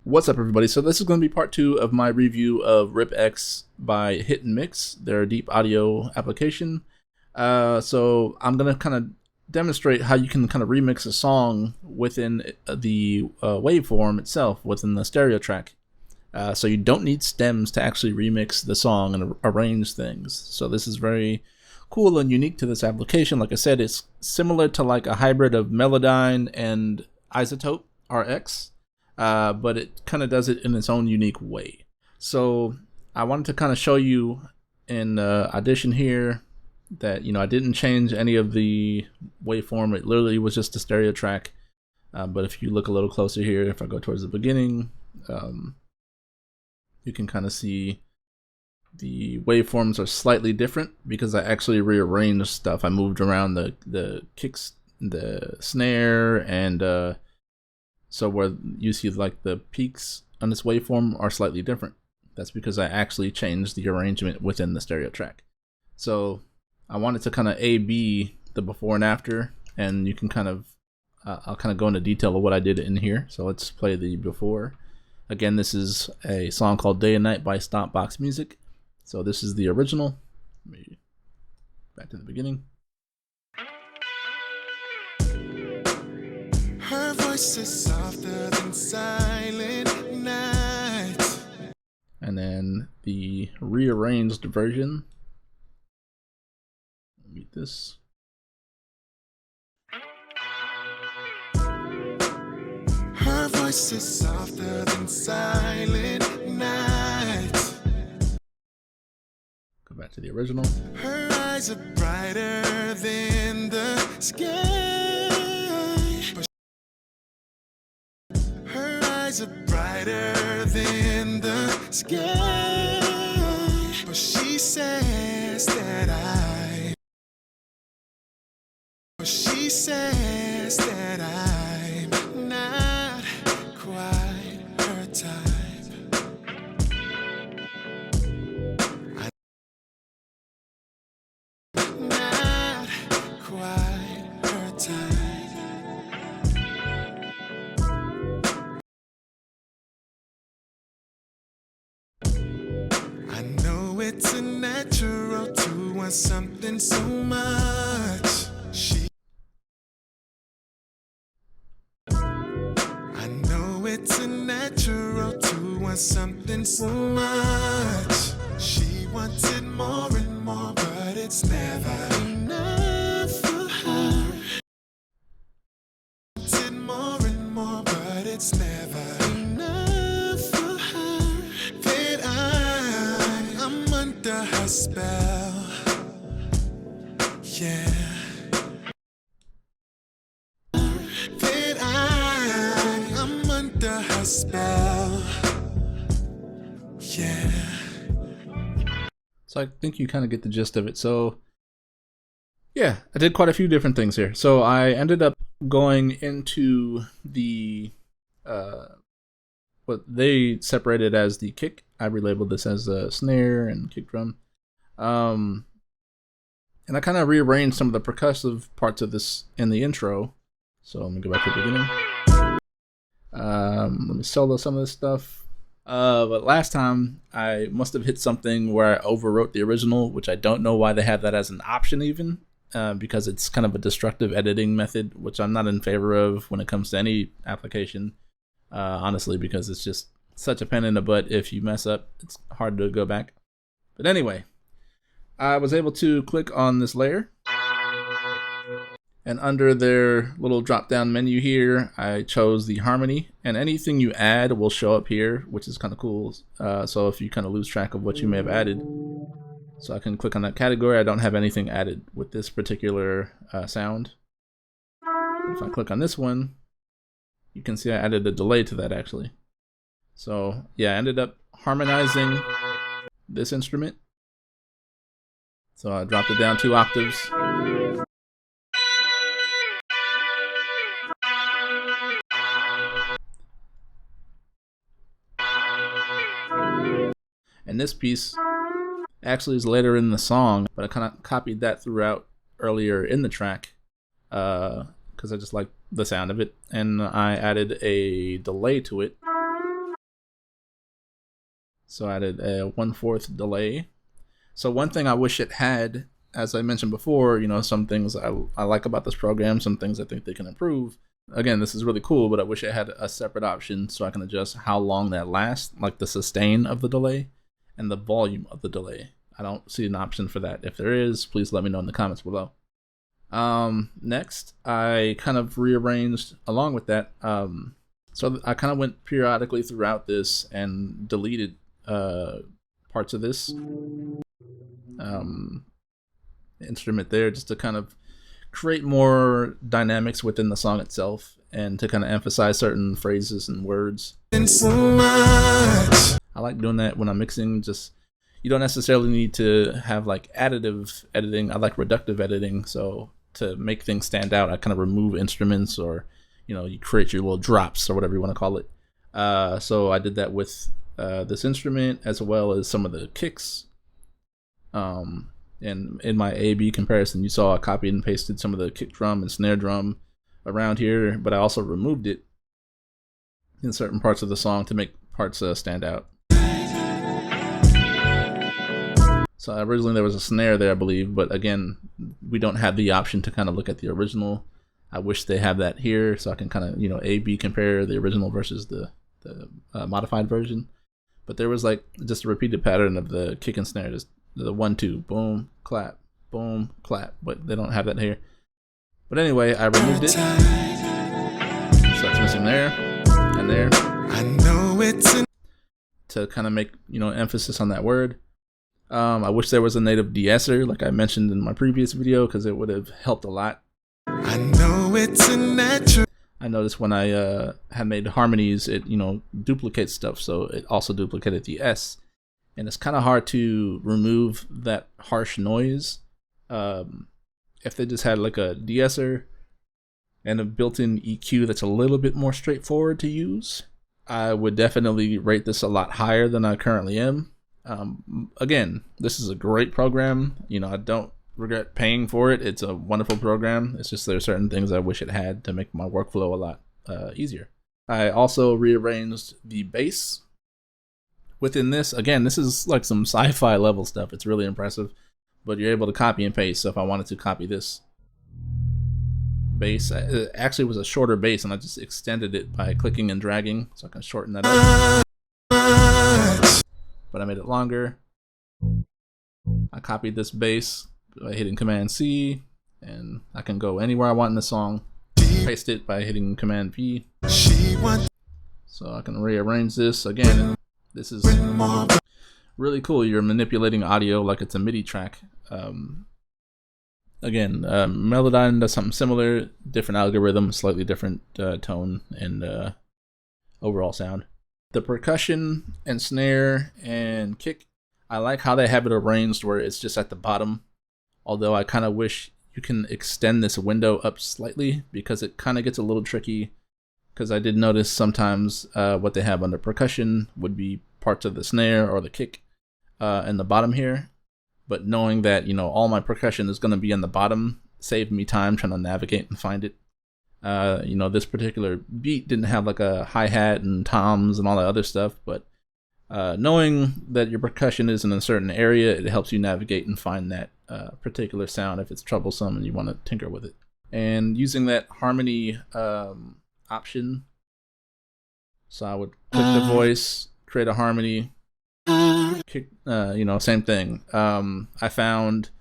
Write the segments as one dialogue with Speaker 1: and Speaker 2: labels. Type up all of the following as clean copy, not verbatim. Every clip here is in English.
Speaker 1: What's up, everybody? So this is going to be part 2 of my review of RipX by Hit and Mix, their DeepAudio application. So I'm going to kind of demonstrate how you can kind of remix a song within the waveform itself, within the stereo track. So you don't need stems to actually remix the song and arrange things. So this is very cool and unique to this application. Like I said, it's similar to like a hybrid of Melodyne and Isotope RX. But it kind of does it in its own unique way. So I wanted to kind of show you in Audition here that, I didn't change any of the waveform. It literally was just a stereo track. But if you look a little closer here, if I go towards the beginning, you can kind of see the waveforms are slightly different because I actually rearranged stuff. I moved around the kicks, the snare, and so where you see like the peaks on this waveform are slightly different. That's because I actually changed the arrangement within the stereo track. So I wanted to kind of A/B the before and after, and you can kind of, I'll kind of go into detail of what I did in here. So let's play the before. Again, this is a song called Day and Night by Stompboxxmusic. So this is the original. Back to the beginning.
Speaker 2: Her voice is softer than silent night.
Speaker 1: And then the rearranged version. Mute this.
Speaker 2: Her voice is softer than silent night.
Speaker 1: Go back to the original.
Speaker 2: Her eyes are brighter than the sky. Her eyes are brighter than the sky. But she says that I'm not quite her type. I'm not quite her type. I know it's a natural to want something so much. I know it's a natural to want something so much. She wanted more and more, but it's never enough for her. Wanted more and more, but it's never enough for her. That I'm under her spell. Yeah. Her spell. Yeah.
Speaker 1: So I think you kind of get the gist of it. So yeah, I did quite a few different things here. So I ended up going into the what they separated as the kick. I relabeled this as a snare and kick drum. And I kind of rearranged some of the percussive parts of this in the intro. So let me go back to the beginning. Let me solo some of this stuff. But last time I must have hit something where I overwrote the original, which I don't know why they have that as an option even, because it's kind of a destructive editing method, which I'm not in favor of when it comes to any application, honestly, because it's just such a pain in the butt. If you mess up, it's hard to go back. But anyway, I was able to click on this layer. And under their little drop-down menu here, I chose the harmony, and anything you add will show up here, which is kind of cool. So if you kind of lose track of what you may have added, so I can click on that category. I don't have anything added with this particular sound. If I click on this one, you can see I added a delay to that actually. So yeah, I ended up harmonizing this instrument. So I dropped it down 2 octaves. And this piece actually is later in the song, but I kind of copied that throughout earlier in the track because I just like the sound of it, and I added a delay to it So I added a 1/4 delay. So one thing I wish it had, as I mentioned before, you know, some things I like about this program, some things I think they can improve. Again, this is really cool, but I wish it had a separate option so I can adjust how long that lasts, like the sustain of the delay and the volume of the delay. I don't see an option for that. If there is, please let me know in the comments below. Next, I kind of rearranged along with that. So I kind of went periodically throughout this and deleted parts of this instrument there, just to kind of create more dynamics within the song itself and to kind of emphasize certain phrases and words. I like doing that when I'm mixing. Just, you don't necessarily need to have like additive editing. I like reductive editing. So to make things stand out, I kind of remove instruments, or, you know, you create your little drops or whatever you want to call it. So I did that with this instrument as well as some of the kicks. And in my A/B comparison, you saw I copied and pasted some of the kick drum and snare drum around here, but I also removed it in certain parts of the song to make parts stand out. So originally there was a snare there, I believe, but again, we don't have the option to kind of look at the original. I wish they have that here so I can kind of, you know, A/B compare the original versus the modified version. But there was like just a repeated pattern of the kick and snare, just the 1-2, boom, clap, but they don't have that here. But anyway, I removed it. So it's missing there and there. I know it's to kind of make, you know, emphasis on that word. I wish there was a native de-esser like I mentioned in my previous video, because it would have helped a lot. I know it's a natural. I noticed when I had made harmonies, it, you know, duplicates stuff, so it also duplicated the S. And it's kind of hard to remove that harsh noise. If they just had like a de-esser and a built-in EQ that's a little bit more straightforward to use, I would definitely rate this a lot higher than I currently am. Again, this is a great program. You know, I don't regret paying for it. It's a wonderful program. It's just there are certain things I wish it had to make my workflow a lot easier. I also rearranged the bass within this. Again, this is like some sci-fi level stuff. It's really impressive, but you're able to copy and paste. So if I wanted to copy this bass, it actually was a shorter bass, and I just extended it by clicking and dragging, so I can shorten that up. But I made it longer. I copied this bass by hitting Command C, and I can go anywhere I want in the song. Paste it by hitting Command P. So I can rearrange this again. This is really cool. You're manipulating audio like it's a MIDI track. Again, Melodyne does something similar, different algorithm, slightly different tone and overall sound. The percussion and snare and kick, I like how they have it arranged where it's just at the bottom. Although I kind of wish you can extend this window up slightly, because it kind of gets a little tricky. Because I did notice sometimes what they have under percussion would be parts of the snare or the kick in the bottom here. But knowing that, you know, all my percussion is going to be on the bottom saved me time trying to navigate and find it. You know, this particular beat didn't have like a hi-hat and toms and all that other stuff, but knowing that your percussion is in a certain area, it helps you navigate and find that particular sound if it's troublesome and you want to tinker with it. And using that harmony option, so I would click the voice, create a harmony, kick, you know, same thing. I found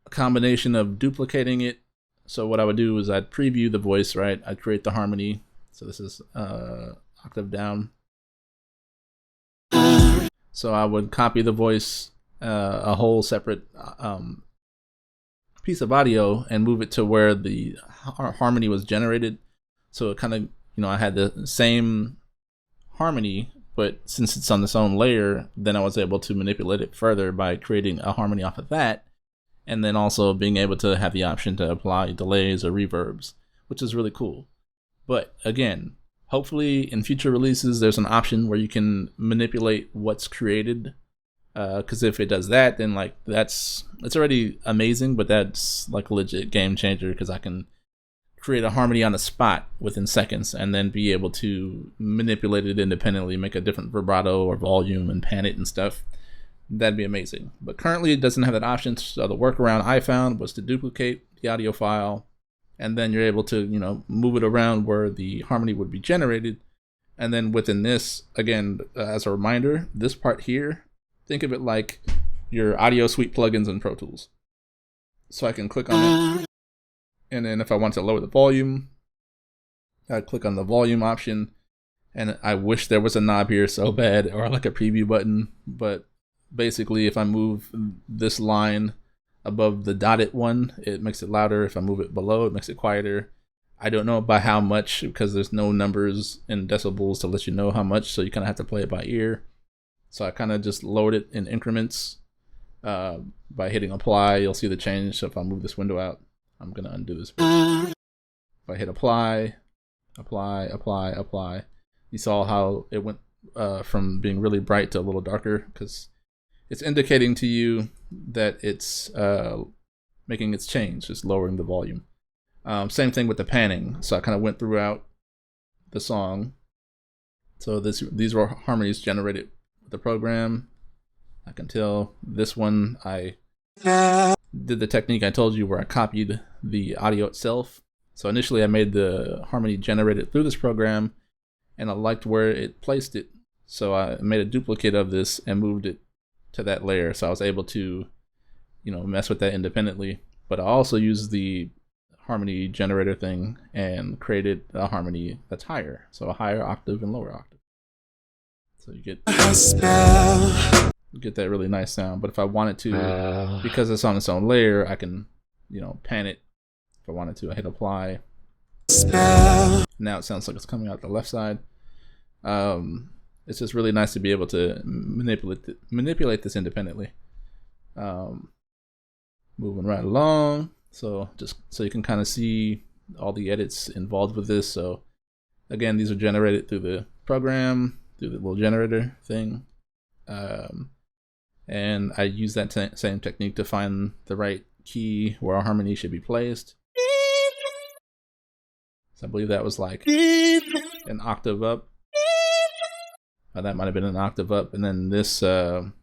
Speaker 1: a combination of duplicating it. So what I would do is I'd preview the voice, right? I'd create the harmony. So this is octave down. So I would copy the voice, a whole separate piece of audio, and move it to where the harmony was generated. So it kind of, you know, I had the same harmony, but since it's on its own layer, then I was able to manipulate it further by creating a harmony off of that, and then also being able to have the option to apply delays or reverbs, which is really cool. But again, hopefully in future releases there's an option where you can manipulate what's created, because if it does that, then like it's already amazing, but that's like a legit game changer, because I can create a harmony on the spot within seconds and then be able to manipulate it independently, make a different vibrato or volume and pan it and stuff, that'd be amazing. But currently it doesn't have that option, so the workaround I found was to duplicate the audio file, and then you're able to, you know, move it around where the harmony would be generated. And then within this, again, as a reminder, this part here, think of it like your audio suite plugins in Pro Tools. So I can click on it, and then if I want to lower the volume, I'd click on the volume option. And I wish there was a knob here so bad, or like a preview button, but basically if I move this line above the dotted one, it makes it louder. If I move it below, it makes it quieter. I don't know by how much, because there's no numbers in decibels to let you know how much, so you kind of have to play it by ear. So I kind of just lowered it in increments. By hitting apply, you'll see the change. So if I move this window out, I'm going to undo this. If I hit apply, apply, you saw how it went from being really bright to a little darker, because it's indicating to you that it's making its change, just lowering the volume. Same thing with the panning. So I kind of went throughout the song. So these were harmonies generated with the program. I can tell this one I did the technique I told you where I copied the audio itself. So initially I made the harmony generated through this program, and I liked where it placed it. So I made a duplicate of this and moved it to that layer. So I was able to, you know, mess with that independently. But I also used the harmony generator thing and created a harmony that's higher. So a higher octave and lower octave. So you get that really nice sound. But if I wanted to, because it's on its own layer, I can, you know, pan it. If I wanted to, I hit apply. Now it sounds like it's coming out the left side. It's just really nice to be able to manipulate this independently. Moving right along. So just so you can kind of see all the edits involved with this. So again, these are generated through the program, through the little generator thing. And I use that same technique to find the right key where our harmony should be placed. So I believe that was like an octave up. That might have been an octave up. And then this, and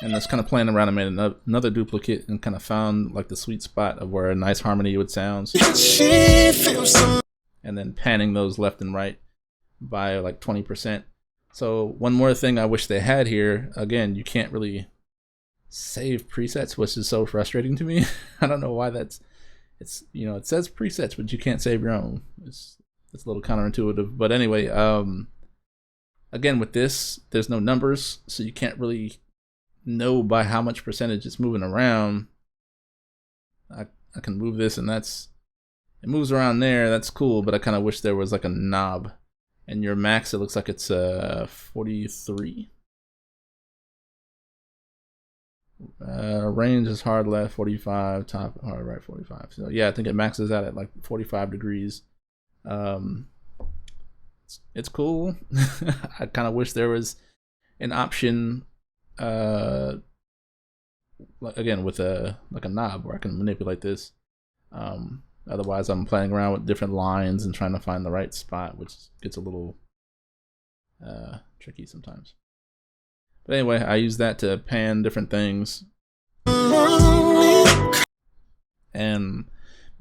Speaker 1: that's kind of playing around. I made another duplicate and kind of found like the sweet spot of where a nice harmony would sound. And then panning those left and right by like 20%. So one more thing I wish they had here, again, you can't really save presets, which is so frustrating to me. I don't know why it's, you know, it says presets, but you can't save your own. It's a little counterintuitive, but anyway, again, with this, there's no numbers, so you can't really know by how much percentage it's moving around. I can move this, and it moves around there. That's cool, but I kind of wish there was like a knob. And your max, it looks like it's 43. Range is hard left 45, top hard right 45. So yeah, I think it maxes out at like 45 degrees. It's cool. I kind of wish there was an option, again with like a knob where I can manipulate this. Otherwise, I'm playing around with different lines and trying to find the right spot, which gets a little tricky sometimes. But anyway, I use that to pan different things. And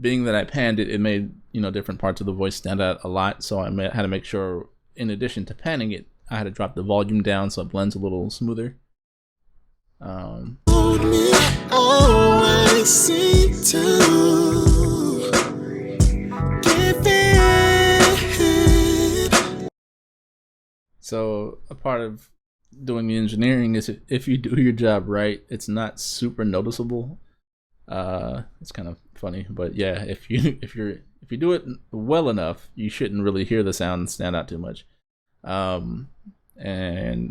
Speaker 1: being that I panned it, it made, you know, different parts of the voice stand out a lot. So I had to make sure, in addition to panning it, I had to drop the volume down so it blends a little smoother. So a part of doing the engineering is if you do your job right, it's not super noticeable. It's kind of funny, but yeah, if you do it well enough, you shouldn't really hear the sound stand out too much. And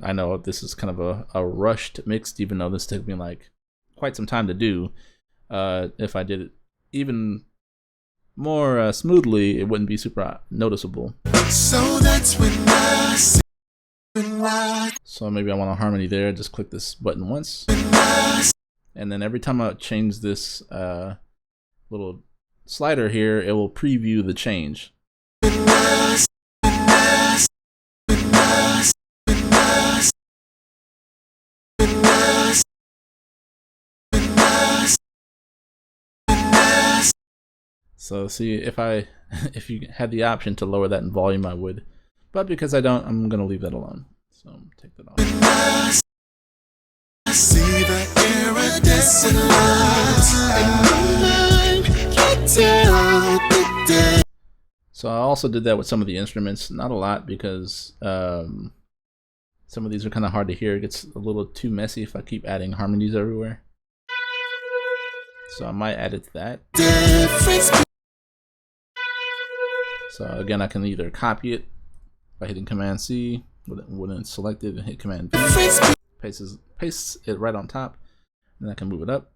Speaker 1: I know this is kind of a rushed mix, even though this took me like quite some time to do. If I did it even more smoothly, it wouldn't be super noticeable. So that's when so maybe I want a harmony there. Just click this button once, and then every time I change this little slider here, it will preview the change. So see, if you had the option to lower that in volume, I would, but because I don't, I'm gonna leave that alone. So take that off.
Speaker 2: See the iridescent light in my mind, can't tell the day.
Speaker 1: So I also did that with some of the instruments, not a lot, because some of these are kind of hard to hear. It gets a little too messy if I keep adding harmonies everywhere. So I might add it to that. So again, I can either copy it by hitting Command C when it's selected, and hit Command V, paste it right on top, and I can move it up.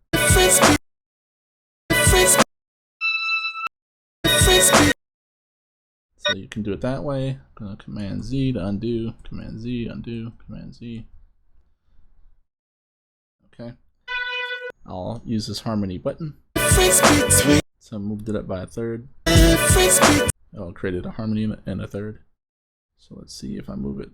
Speaker 1: So you can do it that way. Command Z to undo, Command Z, undo, Command Z. Okay. I'll use this harmony button. So I moved it up by a third. Oh, it created a harmony and a third. So let's see if I move it.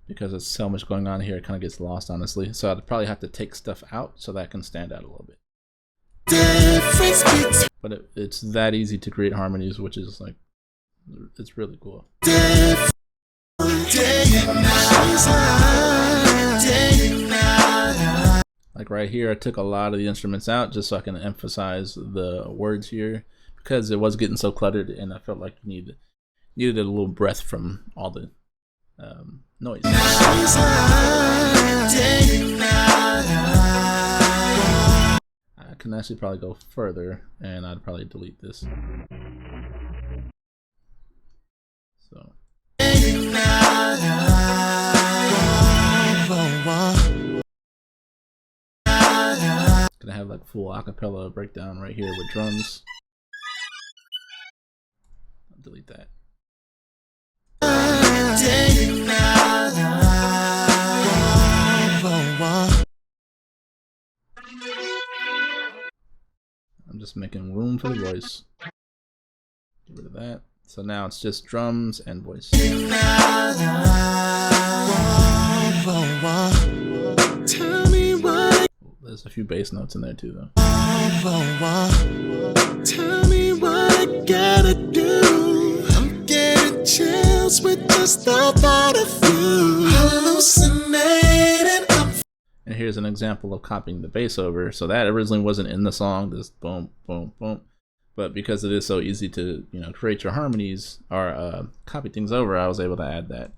Speaker 1: Because there's so much going on here, it kind of gets lost, honestly. So I'd probably have to take stuff out so that can stand out a little bit. But it's that easy to create harmonies, which is like, it's really cool. Like right here, I took a lot of the instruments out just so I can emphasize the words here, because it was getting so cluttered, and I felt like needed a little breath from all the noise. I can actually probably go further, and I'd probably delete this. So. Gonna have like full acapella breakdown right here with drums. I'll delete that. I'm just making room for the voice. Get rid of that. So now it's just drums and voice. There's a few bass notes in there too, though.
Speaker 2: Tell me what I gotta do. I'm getting chills with just the thought of you. Hallucinating.
Speaker 1: And here's an example of copying the bass over. So that originally wasn't in the song, this boom, boom, boom. But because it is so easy to, you know, create your harmonies or copy things over, I was able to add that.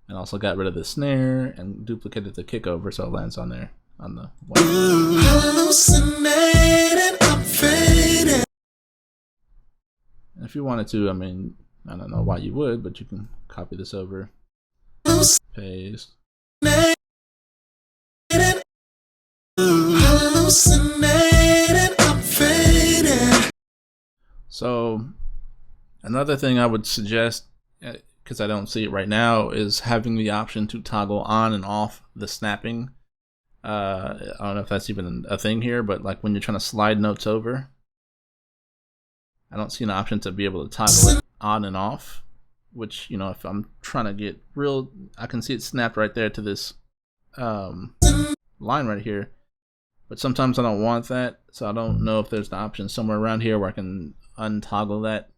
Speaker 1: And also got rid of the snare and duplicated the kick over so it lands on there on the one. And if you wanted to, I mean, I don't know why you would, but you can copy this over. Paste. So another thing I would suggest, because I don't see it right now, is having the option to toggle on and off the snapping. I don't know if that's even a thing here, but like when you're trying to slide notes over, I don't see an option to be able to toggle it on and off, which, you know, if I'm trying to get real, I can see it snapped right there to this line right here. But sometimes I don't want that, so I don't know if there's the option somewhere around here where I can untoggle that.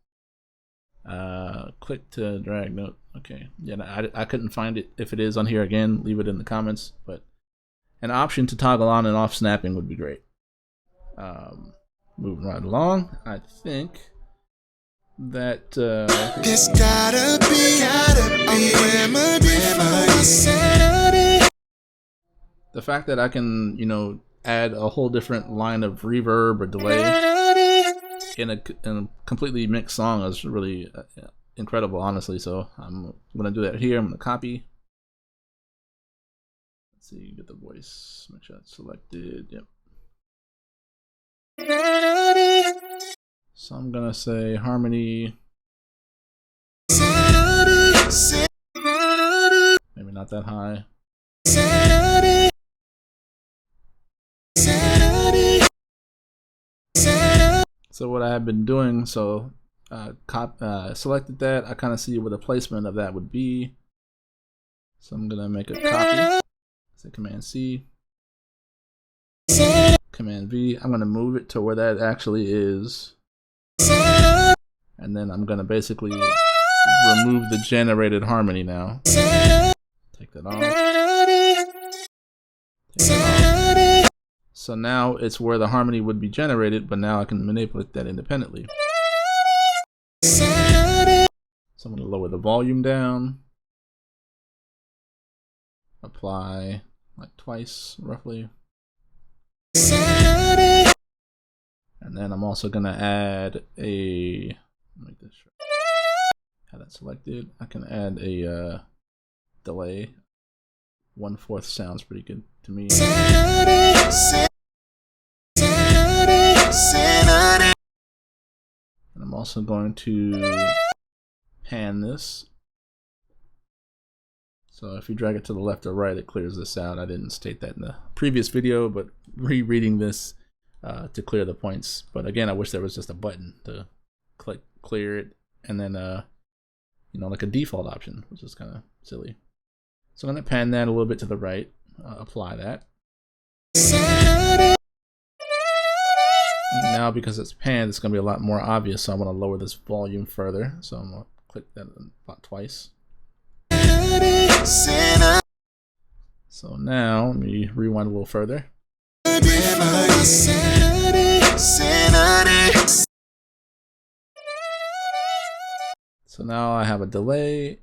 Speaker 1: Click to drag note. Okay, yeah, I couldn't find it. If it is on here, again, leave it in the comments. But an option to toggle on and off snapping would be great. Moving right along, I think that
Speaker 2: this gotta be a remedy for insanity.
Speaker 1: The fact that I can, you know, add a whole different line of reverb or delay in a completely mixed song is really incredible, honestly. So I'm gonna do that here. I'm gonna copy. Let's see, get the voice. Make sure that's selected. Yep. So I'm gonna say harmony. Maybe not that high. So what I have been doing, so selected that. I kind of see what the placement of that would be. So I'm gonna make a copy. Say Command C, Command V. I'm gonna move it to where that actually is, and then I'm gonna basically remove the generated harmony now. Take that off. Take that off. So now it's where the harmony would be generated, but now I can manipulate that independently. So I'm gonna lower the volume down. Apply like twice roughly. And then I'm also gonna add a, make this sure. Have that selected. I can add a delay. 1/4 sounds pretty good to me. And I'm also going to pan this. So if you drag it to the left or right, it clears this out. I didn't state that in the previous video, but rereading this to clear the points. But again, I wish there was just a button to click clear it, and then you know, like a default option, which is kind of silly. So I'm gonna pan that a little bit to the right, apply that. Now because it's panned, it's gonna be a lot more obvious, so I'm gonna lower this volume further. So I'm gonna click that about twice. So now let me rewind a little further. So now I have a delay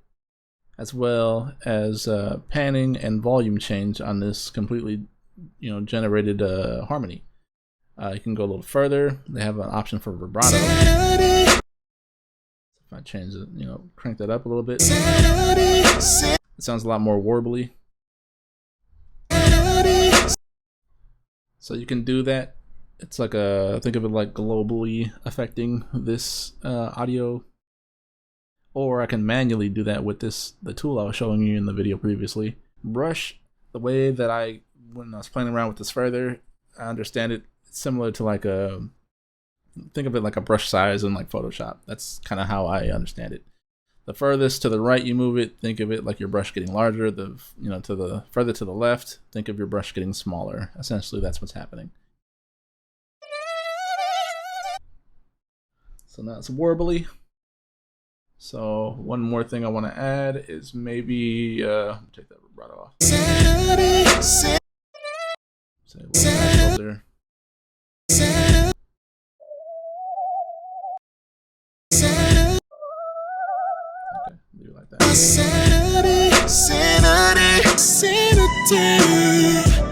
Speaker 1: as well as panning and volume change on this completely, you know, generated harmony. You can go a little further. They have an option for vibrato. If I change it, you know, crank that up a little bit, it sounds a lot more warbly. So you can do that. It's like a, think of it like globally affecting this audio. Or I can manually do that with the tool I was showing you in the video previously. Brush, the way that when I was playing around with this further, I understand it. It's similar to like think of it like a brush size in like Photoshop. That's kind of how I understand it. The furthest to the right you move it, think of it like your brush getting larger. To the further to the left, think of your brush getting smaller. Essentially, that's what's happening. So now it's warbly. So one more thing I want to add is maybe take that vibrato off. Say a little bit closer. Okay, leave it like that.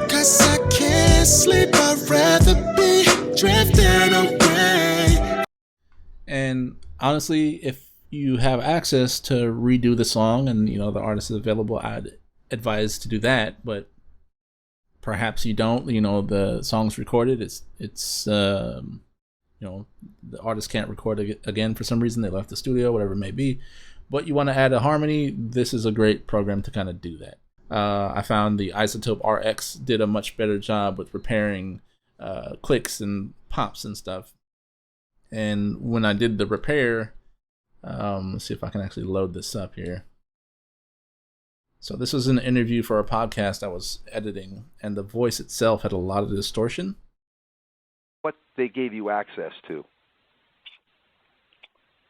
Speaker 1: Cause I can't sleep, I'd rather be drifting away. And honestly, if you have access to redo the song and you know the artist is available, I'd advise to do that. But perhaps you don't. You know, the song's recorded. It's you know, the artist can't record it again for some reason. They left the studio, whatever it may be. But you want to add a harmony. This is a great program to kind of do that. I found the Isotope RX did a much better job with repairing clicks and pops and stuff. And when I did the repair, let's see if I can actually load this up here. So this was an interview for a podcast I was editing, and the voice itself had a lot of distortion.
Speaker 3: What they gave you access to?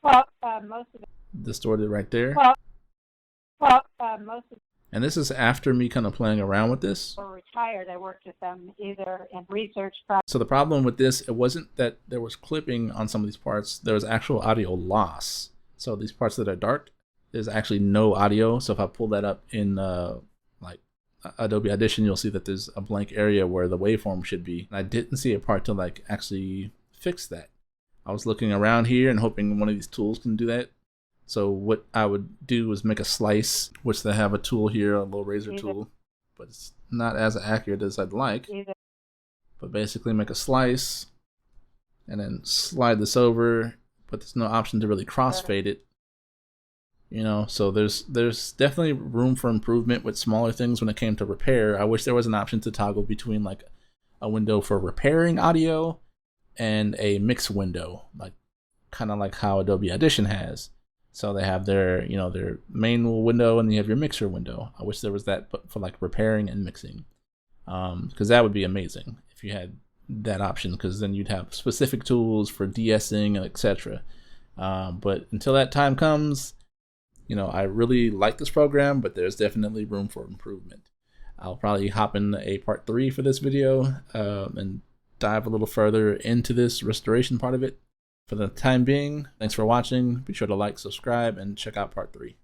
Speaker 4: Well, most of it.
Speaker 1: Distorted right there.
Speaker 4: Most of
Speaker 1: And this is after me kind of playing around with this.
Speaker 4: were retired. I worked with them either in research.
Speaker 1: So the problem with this, it wasn't that there was clipping on some of these parts. There was actual audio loss. So these parts that are dark, there's actually no audio. So if I pull that up in like Adobe Audition, you'll see that there's a blank area where the waveform should be. And I didn't see a part to like actually fix that. I was looking around here and hoping one of these tools can do that. So what I would do is make a slice, which they have a tool here, a little razor tool, but it's not as accurate as I'd like. But basically make a slice and then slide this over, but there's no option to really crossfade it. You know, so there's definitely room for improvement with smaller things when it came to repair. I wish there was an option to toggle between like a window for repairing audio and a mix window, like kind of like how Adobe Audition has. So they have their, you know, their main window and you have your mixer window. I wish there was that for like repairing and mixing, because that would be amazing if you had that option, because then you'd have specific tools for de-essing and etc. But until that time comes, you know, I really like this program, but there's definitely room for improvement. I'll probably hop in a part 3 for this video and dive a little further into this restoration part of it. For the time being, thanks for watching. Be sure to like, subscribe, and check out part 3.